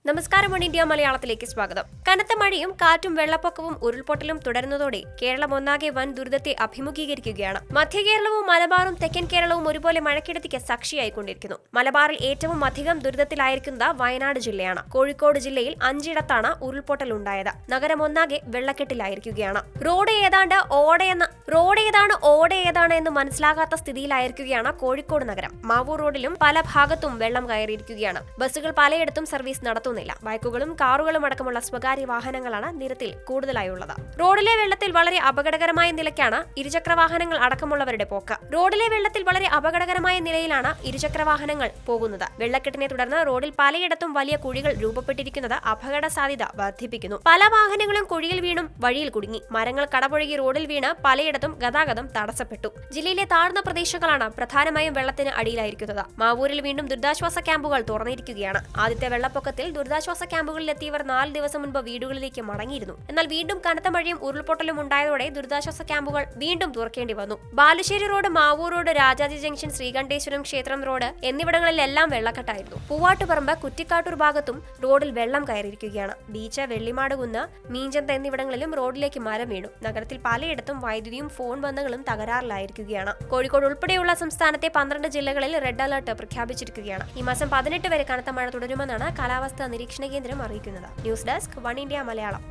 നമസ്കാരം, ഒണീൻഡ്യ മലയാളത്തിലേക്ക് സ്വാഗതം. കനത്ത മഴയും കാറ്റും വെള്ളപ്പൊക്കവും ഉരുൾപൊട്ടലും തുടരുന്നതോടെ കേരളം ഒന്നാകെ വൻ ദുരിതത്തെ അഭിമുഖീകരിക്കുകയാണ്. മധ്യ കേരളവും മലബാറും തെക്കൻ കേരളവും ഒരുപോലെ മഴക്കെടുതിക്ക് സാക്ഷിയായിക്കൊണ്ടിരിക്കുന്നു. മലബാറിൽ ഏറ്റവും അധികം ദുരിതത്തിലായിരിക്കുന്നത് വയനാട് ജില്ലയാണ്. കോഴിക്കോട് ജില്ലയിൽ 5 ഇടത്താണ് ഉരുൾപൊട്ടൽ ഉണ്ടായത്. നഗരം ഒന്നാകെ വെള്ളക്കെട്ടിലായിരിക്കുകയാണ്. റോഡ് ഏതാണ് ഓട ഏതാണ് എന്ന് മനസ്സിലാകാത്ത സ്ഥിതിയിലായിരിക്കുകയാണ് കോഴിക്കോട് നഗരം. മാവൂർ റോഡിലും പല ഭാഗത്തും വെള്ളം കയറിയിരിക്കുകയാണ്. ബസ്സുകൾ പലയിടത്തും സർവീസ് നടത്തുന്നില്ല. ബൈക്കുകളും കാറുകളും അടക്കമുള്ള സ്വകാര്യ വാഹനങ്ങളാണ് നിരത്തിൽ കൂടുതലായുള്ളത്. റോഡിലെ വെള്ളത്തിൽ വളരെ അപകടകരമായ നിലയ്ക്കാണ് ഇരുചക്രവാഹനങ്ങൾ അടക്കമുള്ളവരുടെ പോക്ക്. റോഡിലെ വെള്ളത്തിൽ വളരെ അപകടകരമായ നിലയിലാണ് ഇരുചക്രവാഹനങ്ങൾ പോകുന്നത്. വെള്ളക്കെട്ടിനെ തുടർന്ന് റോഡിൽ പലയിടത്തും വലിയ കുഴികൾ രൂപപ്പെട്ടിരിക്കുന്നത് അപകട സാധ്യത വർദ്ധിപ്പിക്കുന്നു. പല വാഹനങ്ങളും കുഴിയിൽ വീണും വഴിയിൽ കുടുങ്ങി. മരങ്ങൾ കടപുഴകി റോഡിൽ വീണ് പലയിടത്തും ഗതാഗതം തടസ്സപ്പെട്ടു. ജില്ലയിലെ താഴ്ന്ന പ്രദേശങ്ങളാണ് പ്രധാനമായും വെള്ളത്തിന് അടിയിലായിരിക്കുന്നത്. മാവൂരിൽ വീണ്ടും ദുരിതാശ്വാസ ക്യാമ്പുകൾ തുറന്നിരിക്കുകയാണ്. ആദ്യത്തെ വെള്ളപ്പൊക്കത്തിൽ ദുരിതാശ്വാസ ക്യാമ്പുകളിലെത്തിയവർ 4 ദിവസം മുൻപ് വീടുകളിലേക്ക് മടങ്ങിയിരുന്നു. എന്നാൽ വീണ്ടും കനത്ത മഴയും ഉരുൾപൊട്ടലും ഉണ്ടായതോടെ ദുരിതാശ്വാസ ക്യാമ്പുകൾ വീണ്ടും തുറക്കേണ്ടി വന്നു. Balussery road, Mavoor road, Rajaji junction, Sreekanteswaram ക്ഷേത്രം റോഡ് എന്നിവിടങ്ങളിലെല്ലാം വെള്ളക്കെട്ടായിരുന്നു. പൂവാട്ടുപറമ്പ്, കുറ്റിക്കാട്ടൂർ ഭാഗത്തും റോഡിൽ വെള്ളം കയറിയിരിക്കുകയാണ്. ബീച്ച്, വെള്ളിമാട് കുന്ന്, മീഞ്ചന്ത എന്നിവിടങ്ങളിലും റോഡിലേക്ക് മരം വീണു. നഗരത്തിൽ പലയിടത്തും വൈദ്യുതിയും ഫോൺ ബന്ധങ്ങളും തകരാറിലായിരിക്കുകയാണ്. കോഴിക്കോട് ഉൾപ്പെടെയുള്ള സംസ്ഥാനത്തെ 12 ജില്ലകളിൽ റെഡ് അലർട്ട് പ്രഖ്യാപിച്ചിരിക്കുകയാണ്. ഈ മാസം 18 വരെ കനത്ത മഴ തുടരുമെന്നാണ് കാലാവസ്ഥാ നിരീക്ഷണ കേന്ദ്രം അറിയിക്കുന്നത്. News desk, Oneindia Malayalam.